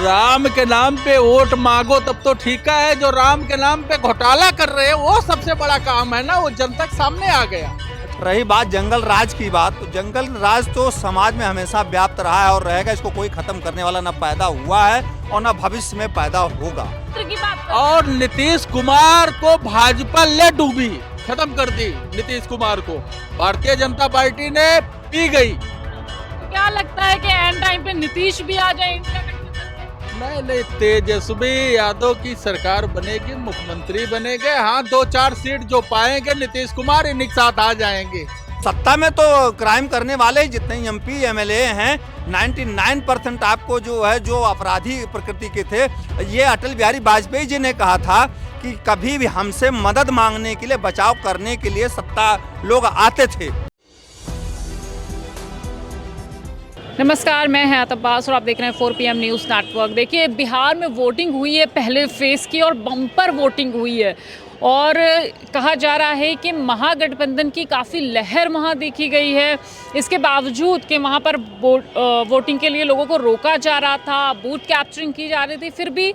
राम के नाम पे वोट मांगो तब तो ठीक है, जो राम के नाम पे घोटाला कर रहे हैं वो सबसे बड़ा काम है ना, वो जनता के सामने आ गया। रही बात जंगल राज की बात, तो जंगल राज तो समाज में हमेशा व्याप्त रहा है और रहेगा। इसको कोई खत्म करने वाला ना पैदा हुआ है और ना भविष्य में पैदा होगा। और नीतीश कुमार को भाजपा ले डूबी, खत्म कर दी नीतीश कुमार को, भारतीय जनता पार्टी ने पी गई। क्या लगता है कि एंड टाइम पे नीतीश भी आ जाए इंडिया गठबंधन में? नहीं, तेजस्वी यादव की सरकार बनेगी, मुख्यमंत्री बनेंगे। हाँ, 2-4 सीट जो पाएंगे नीतीश कुमार इन्हीं के साथ आ जाएंगे। सत्ता में तो क्राइम करने वाले जितने एमपी एमएलए हैं 99% आपको जो है जो अपराधी प्रकृति के थे। ये अटल बिहारी वाजपेयी जी ने कहा था कि कभी भी हमसे मदद मांगने के लिए, बचाव करने के लिए सत्ता लोग आते थे। नमस्कार, मैं हयात अब्बास और आप देख रहे हैं 4 PM न्यूज़ नेटवर्क। देखिए, बिहार में वोटिंग हुई है पहले फेज़ की और बम्पर वोटिंग हुई है और कहा जा रहा है कि महागठबंधन की काफ़ी लहर वहाँ देखी गई है। इसके बावजूद कि वहाँ पर वोटिंग के लिए लोगों को रोका जा रहा था, बूथ कैप्चरिंग की जा रही थी, फिर भी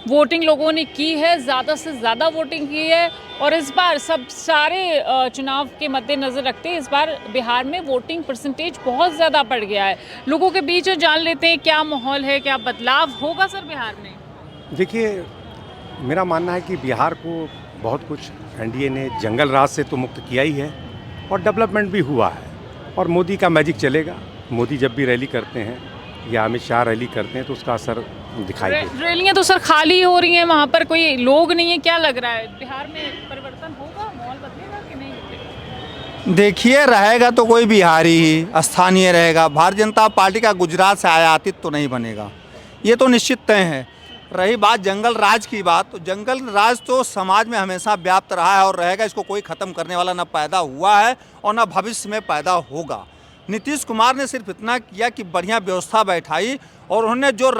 वोटिंग लोगों ने की है, ज़्यादा से ज़्यादा वोटिंग की है। और इस बार सब सारे चुनाव के मद्देनज़र रखते इस बार बिहार में वोटिंग परसेंटेज बहुत ज़्यादा बढ़ गया है। लोगों के बीच जान लेते हैं क्या माहौल है, क्या बदलाव होगा सर बिहार में। देखिए, मेरा मानना है कि बिहार को बहुत कुछ एनडीए ने जंगल राज से तो मुक्त किया ही है और डेवलपमेंट भी हुआ है और मोदी का मैजिक चलेगा। मोदी जब भी रैली करते हैं या अमित शाह रैली करते हैं तो उसका असर दिखाई देता है। रैलियां तो सर खाली हो रही हैं, वहाँ पर कोई लोग नहीं है। क्या लग रहा है बिहार में परिवर्तन होगा, माहौल बदलेगा कि नहीं? देखिए, रहेगा तो कोई बिहारी ही स्थानीय रहेगा। भारतीय जनता पार्टी का गुजरात से आयातित तो नहीं बनेगा, ये तो निश्चित तय है। रही बात जंगल राज की बात, तो जंगल राज तो समाज में हमेशा व्याप्त रहा है और रहेगा। इसको कोई खत्म करने वाला ना पैदा हुआ है और ना भविष्य में पैदा होगा। नीतीश कुमार ने सिर्फ इतना किया कि बढ़िया व्यवस्था बैठाई और उन्होंने जो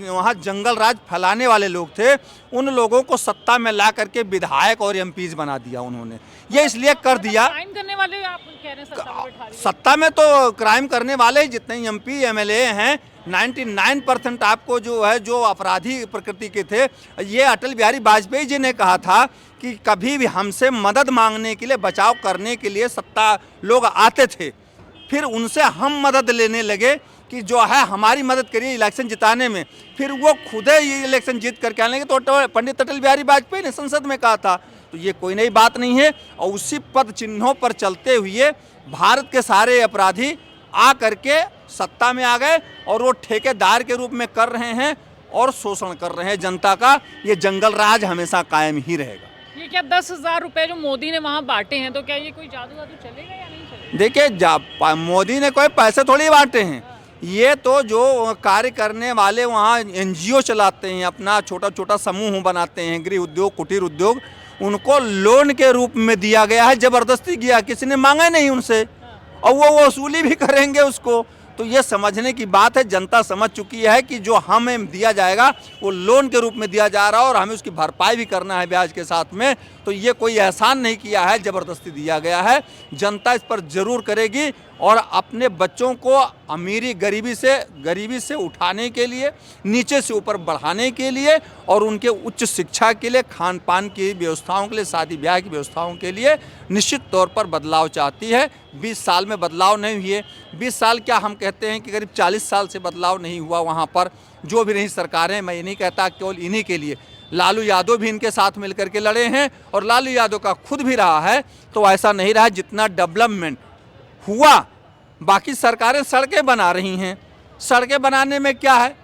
वहाँ जंगल राज फैलाने वाले लोग थे उन लोगों को सत्ता में ला करके विधायक और एमपीज बना दिया उन्होंने। ये इसलिए कर दिया, क्राइम करने वाले आप कह रहे हैं सत्ता में तो क्राइम करने वाले जितने एमपी एमएलए हैं 99% आपको जो है जो अपराधी प्रकृति के थे। ये अटल बिहारी वाजपेयी जी ने कहा था कि कभी भी हमसे मदद मांगने के लिए, बचाव करने के लिए सत्ता लोग आते थे, फिर उनसे हम मदद लेने लगे कि जो है हमारी मदद करिए इलेक्शन जिताने में। फिर वो खुद ही इलेक्शन जीत करके आने लगे। तो पंडित अटल बिहारी वाजपेयी ने संसद में कहा था, तो ये कोई नई बात नहीं है। और उसी पद चिन्हों पर चलते हुए भारत के सारे अपराधी आ करके सत्ता में आ गए और वो ठेकेदार के रूप में कर रहे हैं और शोषण कर रहे हैं जनता का। ये जंगल राज हमेशा कायम ही रहेगा। ये क्या 10,000 रुपए जो मोदी ने वहाँ बांटे हैं, तो क्या ये कोई जादू वादू चलेगा या नहीं चलेगा? देखिए, मोदी ने कोई पैसे थोड़ी बांटे हैं। ये तो जो कार्य करने वाले वहाँ एनजीओ चलाते हैं, अपना छोटा छोटा समूह बनाते हैं, गृह उद्योग, कुटीर उद्योग, उनको लोन के रूप में दिया गया है। जबरदस्ती किया, किसी ने मांगा नहीं उनसे और वो वसूली भी करेंगे उसको। तो ये समझने की बात है, जनता समझ चुकी है कि जो हमें दिया जाएगा वो लोन के रूप में दिया जा रहा है और हमें उसकी भरपाई भी करना है ब्याज के साथ में। तो ये कोई एहसान नहीं किया है, ज़बरदस्ती दिया गया है। जनता इस पर ज़रूर करेगी और अपने बच्चों को अमीरी गरीबी से उठाने के लिए, नीचे से ऊपर बढ़ाने के लिए और उनके उच्च शिक्षा के लिए, खान पान की व्यवस्थाओं के लिए, शादी ब्याह की व्यवस्थाओं के लिए निश्चित तौर पर बदलाव चाहती है। 20 साल में बदलाव नहीं हुए। 20 साल क्या, हम कहते हैं कि करीब 40 साल से बदलाव नहीं हुआ वहाँ पर। जो भी रही सरकारें, मैं ये नहीं कहता केवल इन्हीं के लिए, लालू यादव भी इनके साथ मिलकर के लड़े हैं और लालू यादव का खुद भी रहा है, तो ऐसा नहीं रहा जितना डेवलपमेंट हुआ। बाकी सरकारें सड़कें बना रही हैं, सड़कें बनाने में क्या है,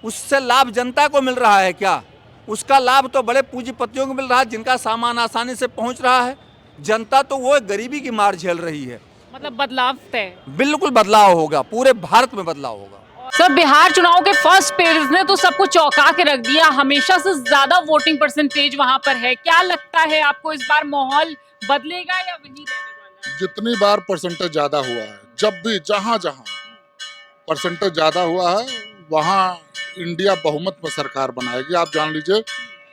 उससे लाभ जनता को मिल रहा है क्या? उसका लाभ तो बड़े पूंजीपतियों को मिल रहा है जिनका सामान आसानी से पहुंच रहा है। जनता तो वो गरीबी की मार झेल रही है। मतलब बदलाव तय, बिल्कुल बदलाव होगा, पूरे भारत में बदलाव होगा। सर बिहार चुनाव के फर्स्ट फेज ने तो सबको चौंका के रख दिया। हमेशा से ज्यादा वोटिंग परसेंटेज वहां पर है। क्या लगता है आपको इस बार माहौल बदलेगा या वही रहने वाला है? जितनी बार परसेंटेज ज्यादा हुआ है, जब भी जहां जहां परसेंटेज ज्यादा हुआ है वहां इंडिया बहुमत में सरकार बनाएगी। आप जान लीजिए,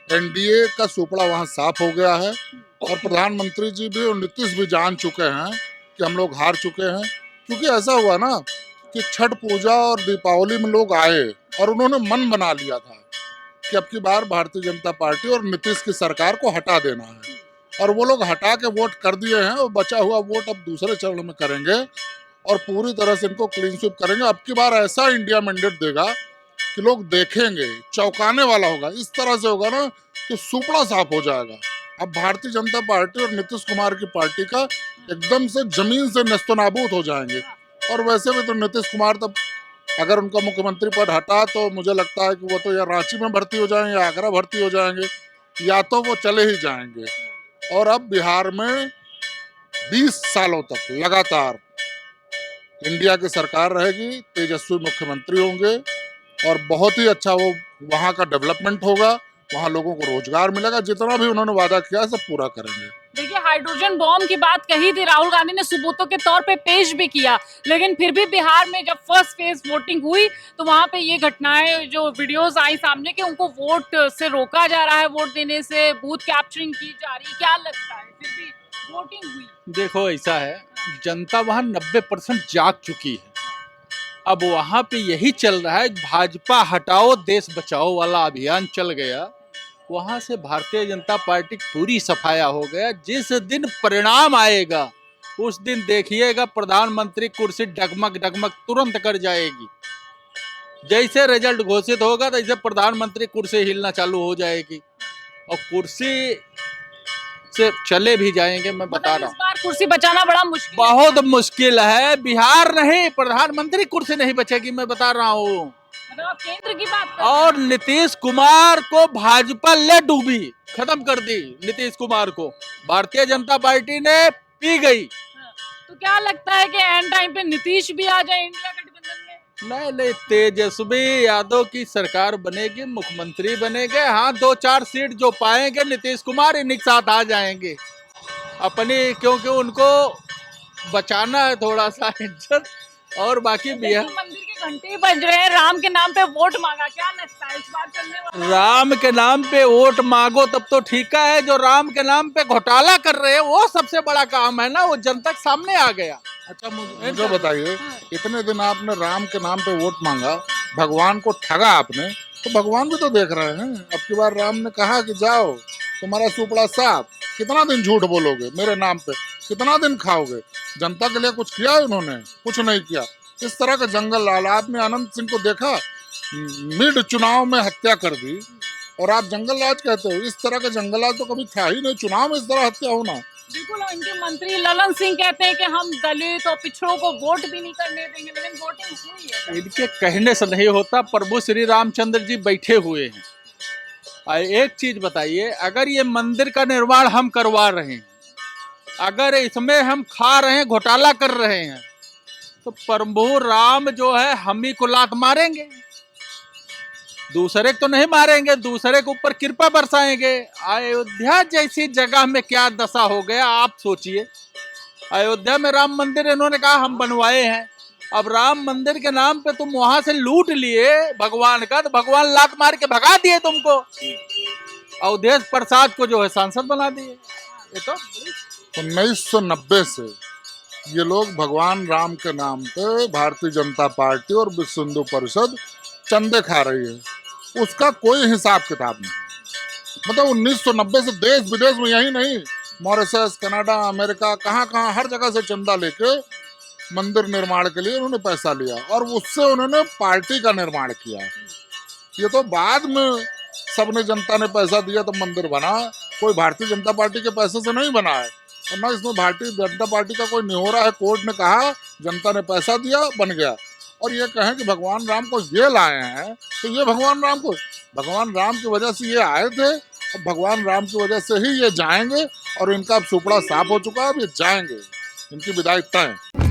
एनडीए का सुपड़ा वहां साफ हो गया है और प्रधानमंत्री जी भी और नीतीश भी जान चुके हैं कि हम लोग हार चुके हैं। क्योंकि ऐसा हुआ ना कि छठ पूजा और दीपावली में लोग आए और उन्होंने मन बना लिया था कि अब की बार भारतीय जनता पार्टी और नीतीश की सरकार को हटा देना है, और वो लोग हटा के वोट कर दिए हैं और बचा हुआ वोट अब दूसरे चरण में करेंगे और पूरी तरह से इनको क्लीन स्वीप करेंगे। अब की बार ऐसा इंडिया मैंडेट देगा कि लोग देखेंगे, चौंकाने वाला होगा। इस तरह से होगा ना कि सुपड़ा साफ हो जाएगा। अब भारतीय जनता पार्टी और नीतीश कुमार की पार्टी का एकदम से जमीन से नस्तनाबूद हो जाएंगे। और वैसे भी तो नीतीश कुमार तब अगर उनका मुख्यमंत्री पद हटा तो मुझे लगता है कि वो तो या रांची में भर्ती हो जाएंगे या आगरा भर्ती हो जाएंगे, या तो वो चले ही जाएंगे। और अब बिहार में 20 सालों तक लगातार इंडिया की सरकार रहेगी, तेजस्वी मुख्यमंत्री होंगे और बहुत ही अच्छा वो वहाँ का डेवलपमेंट होगा, वहाँ लोगों को रोजगार मिलेगा। जितना भी उन्होंने वादा किया है सब पूरा करेंगे। देखिए, हाइड्रोजन बॉम्ब की बात कही थी, राहुल गांधी ने सबूतों के तौर पे पेश भी किया, लेकिन फिर भी बिहार में जब फर्स्ट फेज वोटिंग हुई तो वहां पे ये घटनाएं जो वीडियोस आई सामने कि उनको वोट से रोका जा रहा है, वोट देने से बूथ कैप्चरिंग की जा रही है। क्या लगता है फिर भी वोटिंग हुई? देखो ऐसा है, जनता वहाँ 90% जाग चुकी है। अब वहाँ पे यही चल रहा है, भाजपा हटाओ देश बचाओ वाला अभियान चल गया। वहाँ से भारतीय जनता पार्टी पूरी सफाया हो गया। जिस दिन परिणाम आएगा उस दिन देखिएगा प्रधानमंत्री कुर्सी डगमग डगमग तुरंत कर जाएगी। जैसे रिजल्ट घोषित होगा तो ऐसे प्रधानमंत्री कुर्सी हिलना चालू हो जाएगी और कुर्सी से चले भी जाएंगे। मैं बता रहा हूँ, इस बार कुर्सी बचाना बड़ा मुश्किल है। बहुत मुश्किल है। बिहार नहीं, प्रधानमंत्री कुर्सी नहीं बचेगी, मैं बता रहा हूँ। मतलब आप केंद्र की बात कर रहे हैं। और नीतीश कुमार को भाजपा ले डूबी, खत्म कर दी। नीतीश कुमार को भारतीय जनता पार्टी ने पी गई। तो क्या लगता है कि एंड टाइम पे नीतीश भी आ जाए इंडिया गठबंधन में? नहीं, तेजस्वी यादव की सरकार बनेगी, मुख्यमंत्री बनेंगे। हाँ, 2-4 सीट जो पाएंगे नीतीश कुमार इन्हीं के साथ आ जाएंगे अपनी, क्योंकि उनको बचाना है थोड़ा सा इज्जत। और बाकी बिहार मंदिर के घंटे बज रहे हैं, राम के नाम पे वोट मांगा, क्या लगता है इस बार चलने वाला? राम के नाम पे वोट मांगो तब तो ठीक है, जो राम के नाम पे घोटाला कर रहे हैं वो सबसे बड़ा काम है ना, वो जनता के सामने आ गया। अच्छा मुझे बताइए, इतने दिन आपने राम के नाम पे वोट मांगा, भगवान को ठगा आपने, तो भगवान भी तो देख रहे हैं। अब की बार राम ने कहा कि जाओ तुम्हारा सुपड़ा साफ। कितना दिन झूठ बोलोगे मेरे नाम पे, कितना दिन खाओगे? जनता के लिए कुछ किया उन्होंने? कुछ नहीं किया। इस तरह का जंगल लाल, आपने आनंद सिंह को देखा मिड चुनाव में हत्या कर दी और आप जंगल राज कहते हो? इस तरह का जंगल राज तो कभी था ही नहीं, चुनाव में इस तरह हत्या होना। बिल्कुल। इनके मंत्री ललन सिंह कहते हैं कि हम दलित और पिछड़ों को वोट भी नहीं करने देंगे, लेकिन वोटिंग हुई है। इनके कहने से नहीं होता, प्रभु श्री रामचंद्र जी बैठे हुए हैं। एक चीज बताइए, अगर ये मंदिर का निर्माण हम करवा रहे हैं, अगर इसमें हम खा रहे हैं, घोटाला कर रहे हैं, तो प्रभु राम जो है हम ही को लात मारेंगे, दूसरे को तो नहीं मारेंगे, दूसरे के ऊपर कृपा बरसाएंगे। अयोध्या जैसी जगह में क्या दशा हो गया आप सोचिए। अयोध्या में राम मंदिर इन्होंने कहा हम बनवाए हैं, अब राम मंदिर के नाम पे तुम वहां से लूट लिए भगवान का, तो भगवान लात मार के भगा दिए तुमको। अवधेश प्रसाद को जो है सांसद बना दिए। ये तो 1990 से ये लोग भगवान राम के नाम पे भारतीय जनता पार्टी और विश्व हिंदू परिषद चंदे खा रही है, उसका कोई हिसाब किताब नहीं। मतलब 1990 से देश विदेश में, यही नहीं, मॉरिशस, कनाडा, अमेरिका, कहाँ हर जगह से चंदा लेके मंदिर निर्माण के लिए उन्होंने पैसा लिया और उससे उन्होंने पार्टी का निर्माण किया। ये तो बाद में सबने, जनता ने पैसा दिया तो मंदिर बना, कोई भारतीय जनता पार्टी के पैसे से नहीं बना है। और ना इसमें भारतीय जनता पार्टी का कोई निहोरा है। कोर्ट ने कहा, जनता ने पैसा दिया, बन गया। और ये कहें कि भगवान राम को ये लाए हैं, तो ये भगवान राम की वजह से ये आए थे, और भगवान राम की वजह से ही ये जाएंगे। और इनका अब सुपड़ा साफ हो चुका है, अब ये जाएंगे, इनकी विदाई तय है।